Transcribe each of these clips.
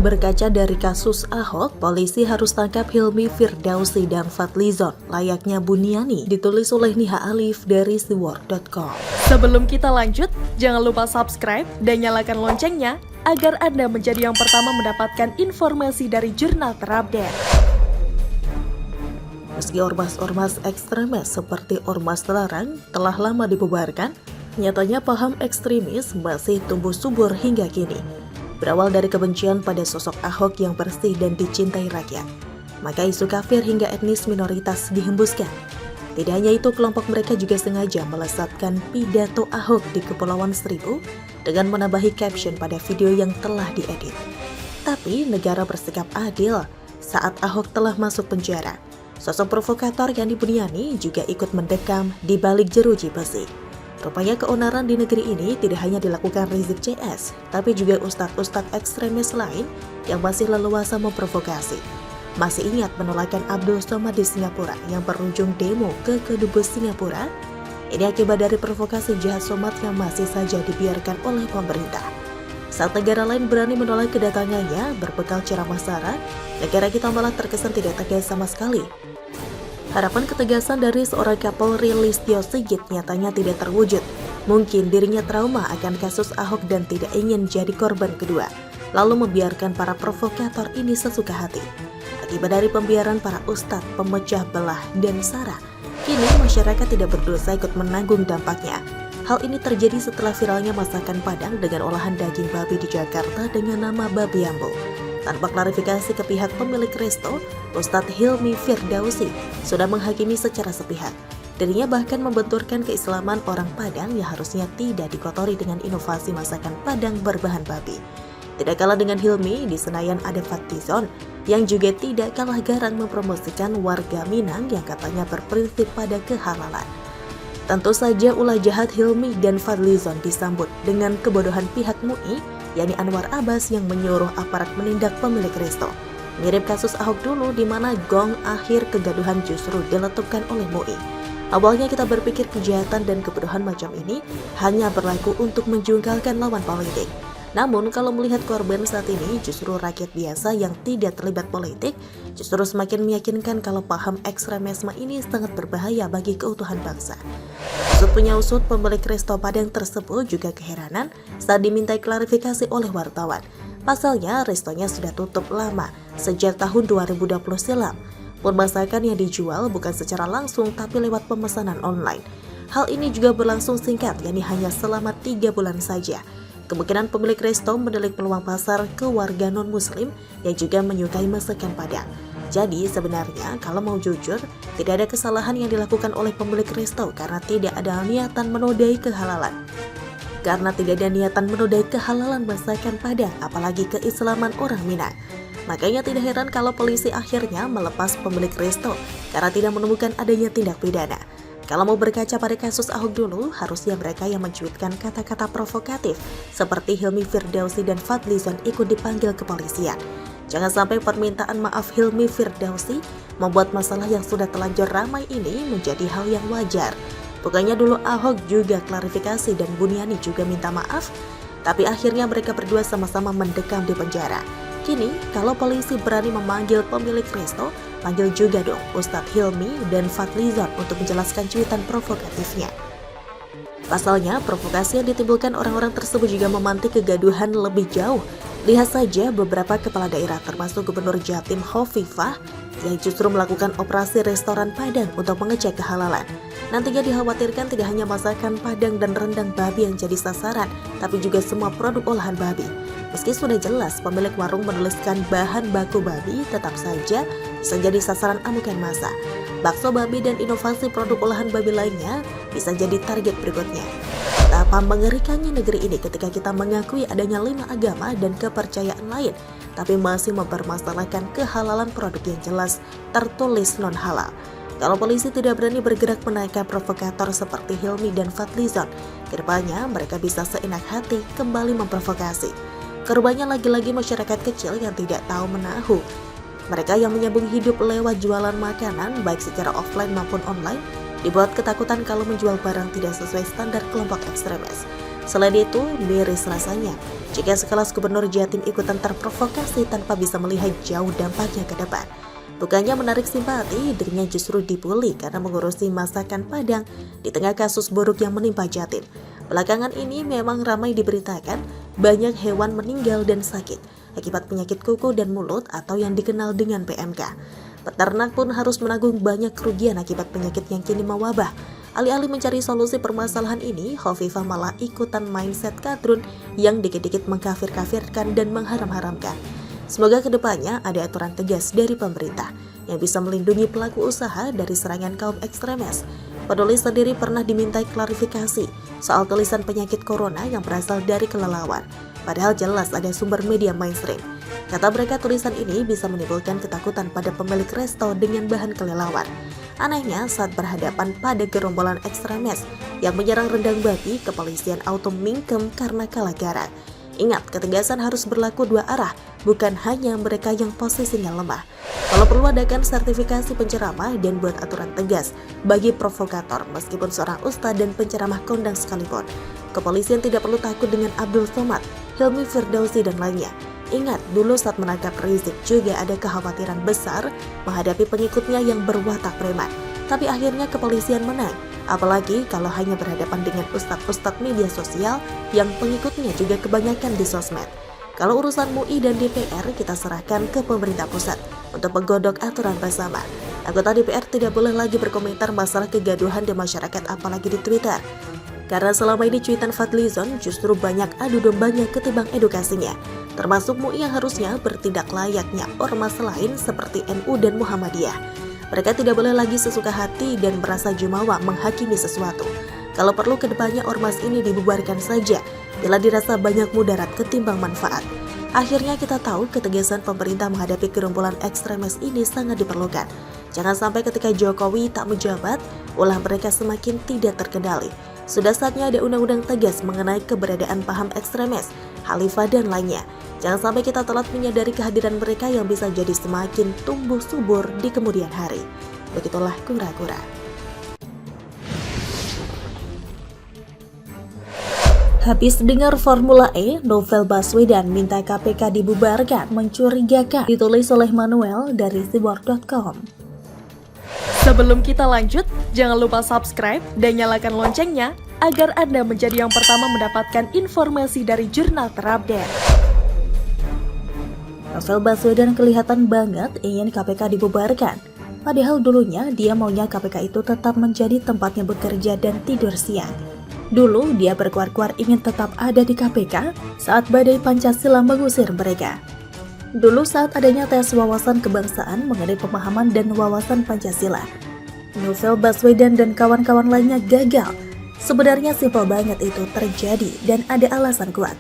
Berkaca dari kasus Ahok, polisi harus tangkap Hilmi Firdausi dan Fadlizon, layaknya Buniani, ditulis oleh Niha Alif dari siwar.com. Sebelum kita lanjut, jangan lupa subscribe dan nyalakan loncengnya agar Anda menjadi yang pertama mendapatkan informasi dari jurnal terupdate. Meski ormas-ormas ekstremis seperti Ormas Terlarang telah lama dibubarkan, nyatanya paham ekstremis masih tumbuh subur hingga kini. Berawal dari kebencian pada sosok Ahok yang bersih dan dicintai rakyat, maka isu kafir hingga etnis minoritas dihembuskan. Tidak hanya itu, kelompok mereka juga sengaja melesatkan pidato Ahok di Kepulauan Seribu dengan menambahi caption pada video yang telah diedit. Tapi negara bersikap adil saat Ahok telah masuk penjara. Sosok provokator Yani Buniani juga ikut mendekam di balik jeruji besi. Rupanya keonaran di negeri ini tidak hanya dilakukan Rizik CS, tapi juga ustadz-ustadz ekstremis lain yang masih leluasa memprovokasi. Masih ingat penolakan Abdul Somad di Singapura yang berujung demo ke Kedubes Singapura? Ini akibat dari provokasi jahat Somad yang masih saja dibiarkan oleh pemerintah. Saat negara lain berani menolak kedatangannya berbekal ceramah sara, negara kita malah terkesan tidak tegas sama sekali. Harapan ketegasan dari seorang Kapolri Listio Sigit nyatanya tidak terwujud. Mungkin dirinya trauma akan kasus Ahok dan tidak ingin jadi korban kedua, lalu membiarkan para provokator ini sesuka hati. Akibat dari pembiaran para ustadz, pemecah belah, dan sara, kini masyarakat tidak berdosa ikut menanggung dampaknya. Hal ini terjadi setelah viralnya masakan Padang dengan olahan daging babi di Jakarta dengan nama Babi Ambo. Tanpa klarifikasi ke pihak pemilik resto, Ustadz Hilmi Firdausi sudah menghakimi secara sepihak. Dirinya bahkan membenturkan keislaman orang Padang yang harusnya tidak dikotori dengan inovasi masakan Padang berbahan babi. Tidak kalah dengan Hilmi, di Senayan ada Fadlizon yang juga tidak kalah garang mempromosikan warga Minang yang katanya berprinsip pada kehalalan. Tentu saja ulah jahat Hilmi dan Fadlizon disambut dengan kebodohan pihak MUI, yakni Anwar Abbas yang menyuruh aparat menindak pemilik resto. Mirip kasus Ahok dulu di mana gong akhir kegaduhan justru diletupkan oleh MUI. Awalnya kita berpikir kejahatan dan kebodohan macam ini hanya berlaku untuk menjungkalkan lawan politik. Namun kalau melihat korban saat ini justru rakyat biasa yang tidak terlibat politik, justru semakin meyakinkan kalau paham ekstremisme ini sangat berbahaya bagi keutuhan bangsa. Usut punya usut, pemilik resto Padang tersebut juga keheranan saat dimintai klarifikasi oleh wartawan. Pasalnya restonya sudah tutup lama sejak tahun 2020 silam. Pun masakan yang dijual bukan secara langsung tapi lewat pemesanan online. Hal ini juga berlangsung singkat, yakni hanya selama 3 bulan saja. Kemungkinan pemilik resto menilik peluang pasar ke warga non-muslim yang juga menyukai masakan Padang. Jadi sebenarnya kalau mau jujur, tidak ada kesalahan yang dilakukan oleh pemilik resto karena tidak ada niatan menodai kehalalan. Karena tidak ada niatan menodai kehalalan masakan Padang, apalagi keislaman orang Minang. Makanya tidak heran kalau polisi akhirnya melepas pemilik resto karena tidak menemukan adanya tindak pidana. Kalau mau berkaca pada kasus Ahok dulu, harusnya mereka yang mencuitkan kata-kata provokatif seperti Hilmi Firdausi dan Fadlizon ikut dipanggil kepolisian. Jangan sampai permintaan maaf Hilmi Firdausi membuat masalah yang sudah telanjur ramai ini menjadi hal yang wajar. Bukannya dulu Ahok juga klarifikasi dan Buniani juga minta maaf, tapi akhirnya mereka berdua sama-sama mendekam di penjara. Kini, kalau polisi berani memanggil pemilik resto, panggil juga dong Ustadz Hilmi dan Fadlizon untuk menjelaskan cuitan provokatifnya. Pasalnya, provokasi yang ditimbulkan orang-orang tersebut juga memantik kegaduhan lebih jauh. Lihat saja beberapa kepala daerah termasuk Gubernur Jatim Hovifah yang justru melakukan operasi restoran Padang untuk mengecek kehalalan. Nantinya dikhawatirkan tidak hanya masakan Padang dan rendang babi yang jadi sasaran, tapi juga semua produk olahan babi. Meski sudah jelas pemilik warung menuliskan bahan baku babi, tetap saja bisa jadi sasaran amukan massa. Bakso babi dan inovasi produk olahan babi lainnya bisa jadi target berikutnya. Betapa mengerikannya negeri ini ketika kita mengakui adanya 5 agama dan kepercayaan lain, tapi masih mempermasalahkan kehalalan produk yang jelas tertulis non-halal. Kalau polisi tidak berani bergerak menangkap provokator seperti Hilmi dan Fadlizon, kedepannya mereka bisa seenak hati kembali memprovokasi. Korbannya lagi-lagi masyarakat kecil yang tidak tahu menahu. Mereka yang menyambung hidup lewat jualan makanan baik secara offline maupun online dibuat ketakutan kalau menjual barang tidak sesuai standar kelompok ekstremis. Selain itu, miris rasanya jika sekelas Gubernur Jatim ikutan terprovokasi tanpa bisa melihat jauh dampaknya ke depan. Bukannya menarik simpati, dirinya justru dibully karena mengurusi masakan Padang di tengah kasus buruk yang menimpa Jatim. Belakangan ini memang ramai diberitakan banyak hewan meninggal dan sakit akibat penyakit kuku dan mulut atau yang dikenal dengan PMK. Peternak pun harus menanggung banyak kerugian akibat penyakit yang kini mewabah. Alih-alih mencari solusi permasalahan ini, Hovifah malah ikutan mindset kadrun yang dikit-dikit mengkafir-kafirkan dan mengharam-haramkan. Semoga kedepannya ada aturan tegas dari pemerintah yang bisa melindungi pelaku usaha dari serangan kaum ekstremis. Peduli sendiri pernah dimintai klarifikasi soal tulisan penyakit corona yang berasal dari kelelawar. Padahal jelas ada sumber media mainstream. Kata mereka tulisan ini bisa menimbulkan ketakutan pada pemilik resto dengan bahan kelelawar. Anehnya saat berhadapan pada gerombolan ekstremis yang menyerang rendang babi, kepolisian auto mingkem karena kalah garang. Ingat, ketegasan harus berlaku dua arah, bukan hanya mereka yang posisinya lemah. Kalau perlu adakan sertifikasi penceramah dan buat aturan tegas bagi provokator meskipun seorang ustadz dan penceramah kondang sekalipun. Kepolisian tidak perlu takut dengan Abdul Somad, Hilmi Firdausi dan lainnya. Ingat, dulu saat menangkap Rizik juga ada kekhawatiran besar menghadapi pengikutnya yang berwatak preman. Tapi akhirnya kepolisian menang, apalagi kalau hanya berhadapan dengan ustadz-ustadz media sosial yang pengikutnya juga kebanyakan di sosmed. Kalau urusan MUI dan DPR kita serahkan ke pemerintah pusat untuk menggodok aturan bersama. Anggota DPR tidak boleh lagi berkomentar masalah kegaduhan di masyarakat apalagi di Twitter. Karena selama ini cuitan Fadlizon justru banyak adu dombanya ketimbang edukasinya. Termasuk MUI yang harusnya bertindak layaknya ormas lain seperti NU dan Muhammadiyah. Mereka tidak boleh lagi sesuka hati dan merasa jumawa menghakimi sesuatu. Kalau perlu kedepannya ormas ini dibubarkan saja bila dirasa banyak mudarat ketimbang manfaat. Akhirnya kita tahu ketegasan pemerintah menghadapi gerombolan ekstremis ini sangat diperlukan. Jangan sampai ketika Jokowi tak menjabat, ulah mereka semakin tidak terkendali. Sudah saatnya ada undang-undang tegas mengenai keberadaan paham ekstremis, khalifah dan lainnya. Jangan sampai kita telat menyadari kehadiran mereka yang bisa jadi semakin tumbuh subur di kemudian hari. Begitulah kura-kura. Habis dengar Formula E, Novel Baswedan minta KPK dibubarkan mencurigakan, ditulis oleh Manuel dari Sibor.com. Sebelum kita lanjut, jangan lupa subscribe dan nyalakan loncengnya agar Anda menjadi yang pertama mendapatkan informasi dari jurnal terupdate. Novel Baswedan kelihatan banget ingin KPK dibubarkan. Padahal dulunya dia maunya KPK itu tetap menjadi tempatnya bekerja dan tidur siang. Dulu dia berkuar-kuar ingin tetap ada di KPK saat badai Pancasila mengusir mereka. Dulu saat adanya tes wawasan kebangsaan mengenai pemahaman dan wawasan Pancasila, Novel Baswedan dan kawan-kawan lainnya gagal. Sebenarnya simpel banget itu terjadi dan ada alasan kuat.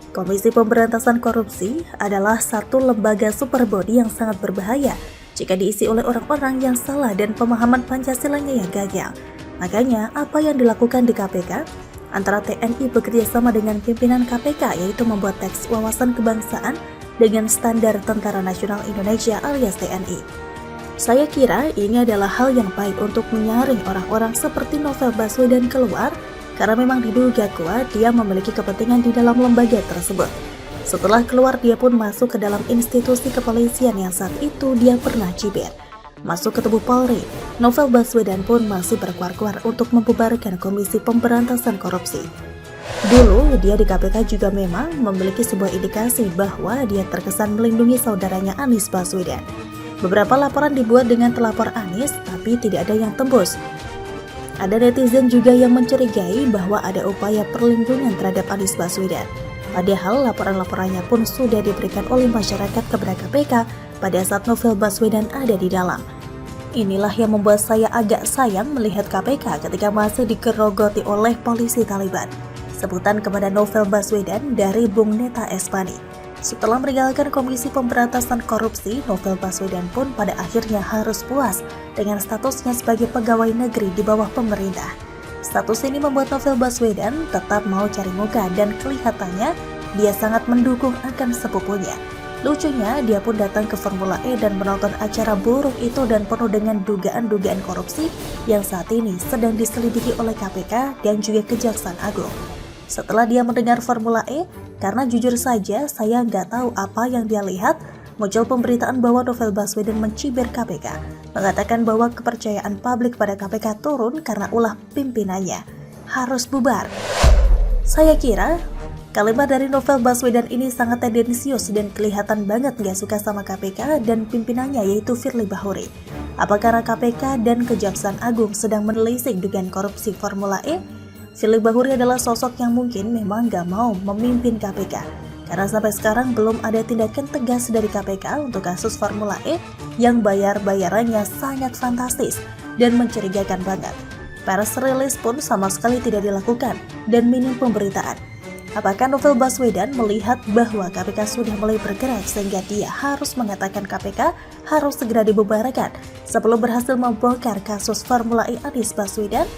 Komisi Pemberantasan Korupsi adalah satu lembaga super body yang sangat berbahaya jika diisi oleh orang-orang yang salah dan pemahaman Pancasilanya yang gagal. Makanya apa yang dilakukan di KPK? Antara TNI bekerja sama dengan pimpinan KPK yaitu membuat teks wawasan kebangsaan dengan standar Tentara Nasional Indonesia alias TNI. Saya kira ini adalah hal yang baik untuk menyaring orang-orang seperti Novel Baswedan keluar karena memang diduga kuat dia memiliki kepentingan di dalam lembaga tersebut. Setelah keluar dia pun masuk ke dalam institusi kepolisian yang saat itu dia pernah cibir. Masuk ke tubuh Polri, Novel Baswedan pun masih berkuar-kuar untuk membubarkan Komisi Pemberantasan Korupsi. Dulu dia di KPK juga memang memiliki sebuah indikasi bahwa dia terkesan melindungi saudaranya Anies Baswedan. Beberapa laporan dibuat dengan telapor Anies tapi tidak ada yang tembus. Ada netizen juga yang mencurigai bahwa ada upaya perlindungan terhadap Anies Baswedan. Padahal laporan-laporannya pun sudah diberikan oleh masyarakat kepada KPK pada saat Novel Baswedan ada di dalam. Inilah yang membuat saya agak sayang melihat KPK ketika masih digerogoti oleh polisi Taliban. Sebutan kepada Novel Baswedan dari Bung Neta Espani. Setelah meninggalkan Komisi Pemberantasan Korupsi, Novel Baswedan pun pada akhirnya harus puas dengan statusnya sebagai pegawai negeri di bawah pemerintah. Status ini membuat Novel Baswedan tetap mau cari muka dan kelihatannya dia sangat mendukung akan sepupunya. Lucunya, dia pun datang ke Formula E dan menonton acara buruk itu dan penuh dengan dugaan-dugaan korupsi yang saat ini sedang diselidiki oleh KPK dan juga Kejaksaan Agung. Setelah dia mendengar Formula E, Karena jujur saja saya nggak tahu apa yang dia lihat. Muncul pemberitaan bahwa Novel Baswedan mencibir KPK, mengatakan bahwa kepercayaan publik pada KPK turun karena ulah pimpinannya harus bubar. Saya kira kalimat dari Novel Baswedan ini sangat tendensius dan kelihatan banget gak suka sama KPK dan pimpinannya yaitu Firly Bahuri. Apa karena KPK dan Kejaksaan Agung sedang menelisik dugaan korupsi Formula E? Firly Bahuri adalah sosok yang mungkin memang gak mau memimpin KPK. Karena sampai sekarang belum ada tindakan tegas dari KPK untuk kasus Formula E yang bayar-bayarannya sangat fantastis dan mencurigakan banget. Press release pun sama sekali tidak dilakukan dan minim pemberitaan. Apakah Novel Baswedan melihat bahwa KPK sudah mulai bergerak sehingga dia harus mengatakan KPK harus segera dibubarkan sebelum berhasil membongkar kasus Formula E Anies Baswedan?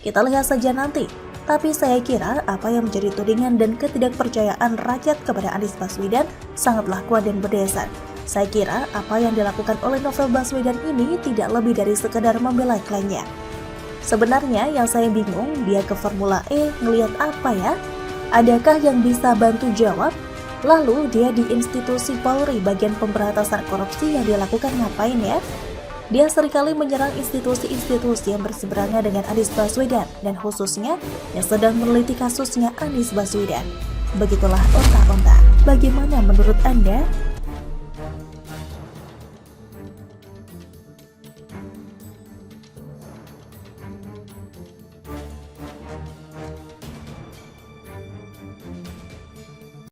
Kita lihat saja nanti. Tapi saya kira apa yang menjadi tudingan dan ketidakpercayaan rakyat kepada Anies Baswedan sangatlah kuat dan berdasar. Saya kira apa yang dilakukan oleh Novel Baswedan ini tidak lebih dari sekedar membela kliennya. Sebenarnya yang saya bingung, dia ke Formula E ngelihat apa ya? Adakah yang bisa bantu jawab? Lalu dia di institusi Polri bagian pemberantasan korupsi yang dilakukan ngapain ya? Dia seringkali menyerang institusi-institusi yang berseberangan dengan Anies Baswedan dan khususnya yang sedang meneliti kasusnya Anies Baswedan. Begitulah onta-onta. Bagaimana menurut Anda?